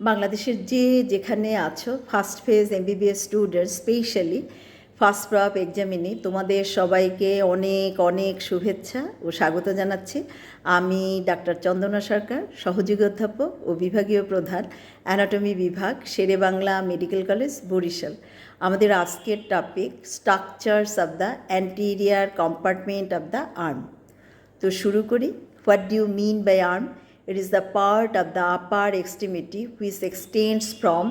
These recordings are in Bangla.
বাংলাদেশের যেখানে আছো first phase MBBS student specially first prop examinee তোমাদের সবাইকে অনেক অনেক শুভেচ্ছা ও স্বাগত জানাচ্ছি। আমি ডাক্তার চন্দনা সরকার, সহযোগী অধ্যাপক ও বিভাগীয় প্রধান, অ্যানাটমি বিভাগ, শেরেবাংলা মেডিকেল কলেজ, বরিশাল। আমাদের আজকের topic structures of the anterior compartment of the arm. তো শুরু করি। What do you mean by arm? It is the part of the upper extremity which extends from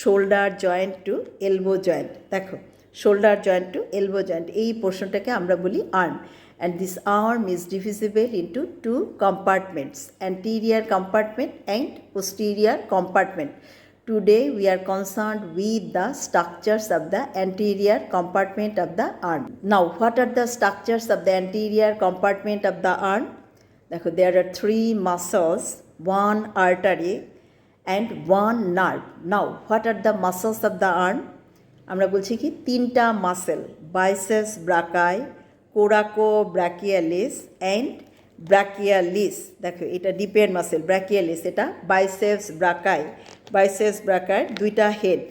shoulder joint to elbow joint. দেখো, shoulder joint to elbow joint, এই পোর্শনটাকে আমরা বলি arm. And this arm is divisible into two compartments, anterior compartment and posterior compartment. Today we are concerned with the structures of the anterior compartment of the arm. Now, what are the structures of the anterior compartment of the arm? দেখো, there are three muscles, one artery and one nerve. Now, what are the muscles of the arm? আমরা বলছি কি তিনটা muscle, biceps brachii, coracobrachialis and brachialis. দেখো, এটা ডিপের মাসেল, brachialis, এটা biceps brachii. biceps brachii দুইটা head,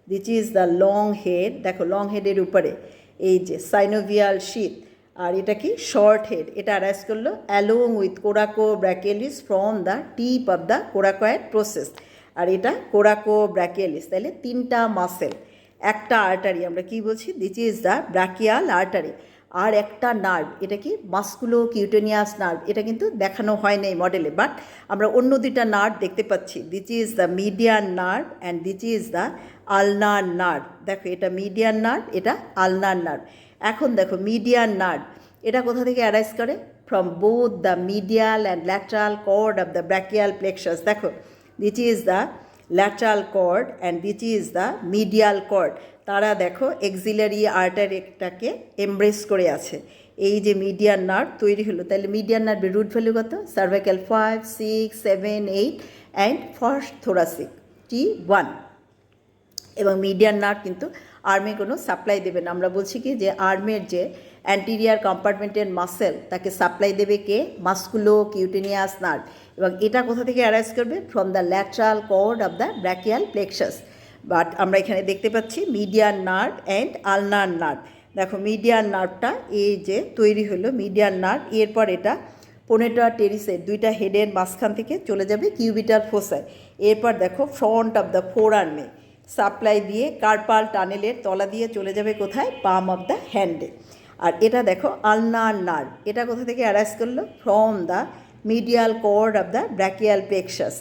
this is the long head. দেখো, লং হেডের উপরে এই যে সাইনোভিয়াল শীথ, আর এটা কি শর্ট হেড, এটা অ্যারাইজ করলো along with coracobrachialis from the tip of the coracoid process, আর এটা কোরাকোব্রাকিয়ালিস। তাহলে তিনটা মাসেল, একটা আর্টারি, আমরা কি বলছি this is the brachial artery, আর একটা নার্ভ, এটা কি মাস্কুলো কিউটেনিয়াস নার্ভ। এটা কিন্তু দেখানো হয় না এই মডেলে, বাট আমরা অন্য দুইটা নার্ভ দেখতে পাচ্ছি, this is the median nerve and this is the ulnar nerve. দেখো, এটা মিডিয়ান নার্ভ, এটা আলনার নার্ভ। এখন দেখো, মিডিয়ান নার্ভ এটা কোথা থেকে অ্যারাইজ করে? From both the medial and lateral cord of the brachial plexus. দেখো, this is the lateral cord and this is the medial cord. তারা দেখো এক্সিলারি আর্টারিটাকে এমব্রেস করে আছে। এই যে মিডিয়ান নার্ভ তৈরি হলো, তাহলে মিডিয়ান নার্ভের রুট ভ্যালু কত? Cervical 5, 6, 7, 8 and first thoracic T1। এবং মিডিয়ান নার্ভ কিন্তু আর্মে কোনো সাপ্লাই দেবে না। আমরা বলছি কি যে আর্মের যে অ্যান্টিরিয়ার কম্পার্টমেন্টের মাসেল, তাকে সাপ্লাই দেবে কে? মাস্কুলো কিউটেনিয়াস নার্ভ। এবং এটা কোথা থেকে অ্যারাইজ করবে? From the lateral cord of the brachial plexus. But আমরা এখানে দেখতে পাচ্ছি median nerve and ulnar nerve. দেখো, মিডিয়ান নার্ভটা এই যে তৈরি হলো মিডিয়ান নার্ভ, এরপর এটা পোনেটা টেরিসের দুইটা হেডের মাঝখান থেকে চলে যাবে কিউবিটাল ফোসায়। এরপর দেখো ফ্রন্ট অফ দ্য ফোর আর্মে সাপ্লাই দিয়ে কার্পাল টানেলের তলা দিয়ে চলে যাবে কোথায়? পাম অফ দ্য হ্যান্ডে। আর এটা দেখো আলনার নার্ভ, এটা কোথা থেকে অ্যারাইজ করলো? From the medial cord of the brachial plexus.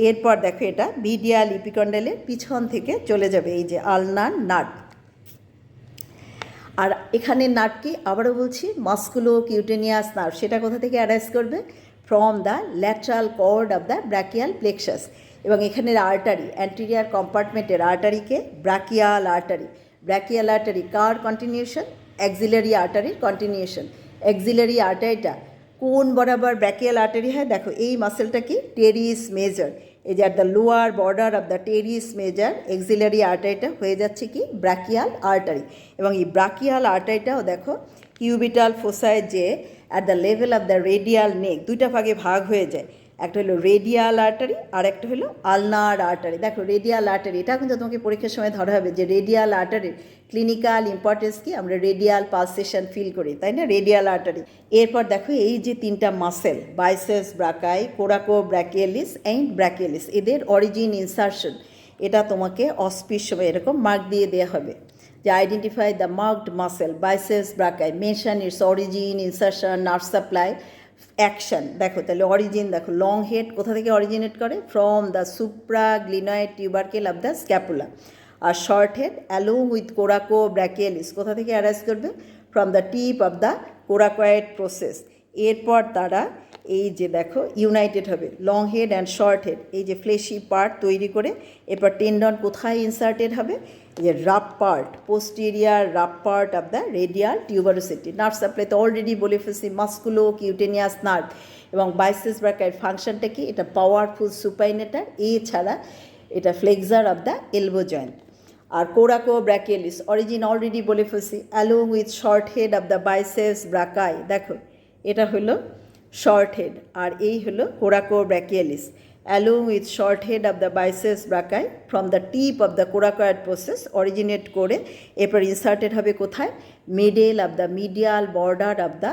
এরপর দেখো এটা মিডিয়াল ইপিকন্ডালের পিছন থেকে চলে যাবে এই যে আলনার নার্ভ। আর এখানে নার্ভ কি? আবারও বলছি মাস্কুলো কিউটেনিয়াস নার্ভ, সেটা কোথা থেকে অ্যারাইজ করবে? From the lateral cord of the brachial plexus. এবং এখানের আর্টারি, অ্যান্টিরিয়ার কম্পার্টমেন্টের আর্টারিকে ব্রাকিয়াল আর্টারি। ব্রাকিয়াল আর্টারি কার কন্টিনিউশন? অ্যাক্সিলারি আর্টারির কন্টিনিউশন। অ্যাক্সিলারি আর্টারিটা কোন বরাবর ব্রাকিয়াল আর্টারি হয়? দেখো, এই মাসেলটা কি? Teres major. এই যে at the lower border of the teres major axillary আর্টারিটা হয়ে যাচ্ছে কি? Brachial artery. এবং এই ব্রাকিয়াল আর্টারিটাও দেখো কিউবিটাল ফোসায় যে at the level of the radial নেক দুইটা ভাগে ভাগ হয়ে যায়। একটা হলো রেডিয়াল আর্টারি আর একটা হলো আলনার আর্টারি। দেখো, রেডিয়াল আর্টারি এটা কিন্তু তোমাকে পরীক্ষার সময় ধরা হবে যে রেডিয়াল আর্টারির ক্লিনিক্যাল ইম্পর্টেন্স কি? আমরা রেডিয়াল পালসেশন ফিল করি, তাই না? Radial artery. এরপর দেখো এই যে তিনটা মাসেল, বাইসেপস ব্রাকাই, কোরাকোব্রাকিয়ালিস অ্যান্ড ব্র্যাকিয়ালিস, এদের অরিজিন ইনসারশন এটা তোমাকে অস্পিস সময় এরকম মার্ক দিয়ে দেওয়া হবে যে identify the marked muscle biceps ব্রাকাই, mention it's origin, insertion, nerve supply, action. দেখো, তাহলে অরিজিন দেখো, লং হেড কোথা থেকে অরিজিনেট করে? From the supraglenoid tubercle of the scapula. আর short head along with coracobrachialis কোথা থেকে অ্যারাইজ করবে? From the tip of the coracoid process. এরপর তারা এই যে দেখো ইউনাইটেড হবে long head and short head, এই যে ফ্লেশি পার্ট তৈরি করে এরপর টেন্ডন কোথায় ইনসার্টেড হবে? যে rough part, posterior rough part of the radial tuberosity. Nerve supply তো অলরেডি বলে ফেলছি মাস্কুলো কিউটেনিয়াস নার্ভ। এবং বাইসেপস ব্রাকাইয়ের ফাংশনটা কি? এটা পাওয়ারফুল সুপাইনেটার, এছাড়া এটা flexor of the elbow joint. আর কোরাকোব্রাকিয়ালিস অরিজিন অলরেডি বলে ফেলছি along with short head of the biceps brachii. দেখো, এটা হলো শর্ট হেড আর এই হলো কোরাকোব্রাকিয়ালিস। along with short head of the biceps brachii from the tip of the coracoid process originate করে এরপর ইনসার্টেড হবে কোথায়, middle of the medial border of the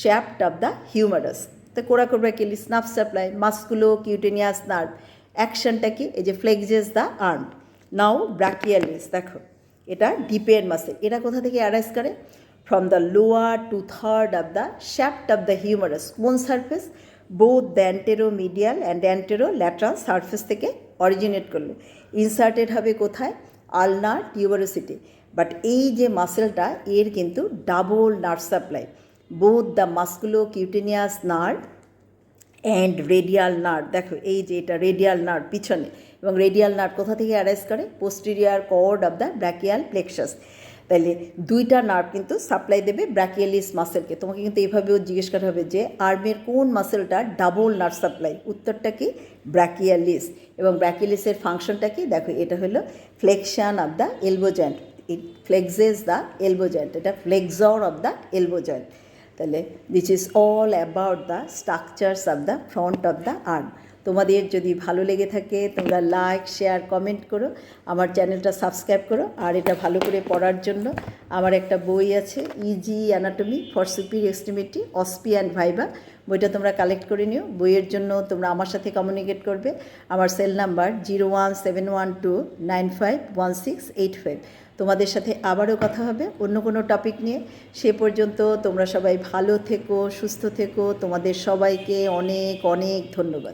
shaft of the humerus. তো coracobrachialis nerve supply, musculocutaneous nerve, অ্যাকশনটা কি, এই যে flexes the arm. Now brachialis, দেখো এটা ডিপের মাসেল, এটা কোথা থেকে অ্যারাইজ করে, from the lower two third of the shaft of the humerus. কোন surface, both the anteromedial and anterolateral surface থেকে অরিজিনেট করলো। ইনসার্টেড হবে কোথায়, আলনার টিউবারোসিটি। বাট এই যে মাসেলটা এর কিন্তু double nerve supply, both the musculocutaneous nerve and radial nerve. দেখো এই যে এটা রেডিয়াল নার্ভ পিছনে, এবং রেডিয়াল নার্ভ কোথা থেকে অ্যারাইজ করে, posterior cord of the brachial plexus. তাহলে দুইটা নার্ভ কিন্তু সাপ্লাই দেবে ব্র্যাকিয়ালিস মাসেলকে। তোমাকে কিন্তু এইভাবেও জিজ্ঞেস করা হবে যে আর্মের কোন মাসেলটা ডাবল নার্ভ সাপ্লাই, উত্তরটা কি, ব্র্যাকিয়ালিস। এবং ব্র্যাকিয়ালিসের ফাংশনটা কি, দেখো এটা হলো flexion of the elbow joint, it flexes the elbow joint, এটা flexor of the elbow joint. তাহলে this is all about the structures of the front of the arm. তোমাদের যদি ভালো লেগে থাকে তোমরা লাইক, শেয়ার, কমেন্ট করো, আমার চ্যানেলটা সাবস্ক্রাইব করো। আর এটা ভালো করে পড়ার জন্য আমার একটা বই আছে, easy anatomy for superior extremity OSPE and viva, বইটা তোমরা কালেক্ট করে নিও। বইয়ের জন্য তোমরা আমার সাথে কমিউনিকেট করবে। আমার সেল নাম্বার 017129511685। তোমাদের সাথে আবারও কথা হবে অন্য কোনো টপিক নিয়ে। সে পর্যন্ত তোমরা সবাই ভালো থেকো, সুস্থ থেকো। তোমাদের সবাইকে অনেক অনেক ধন্যবাদ।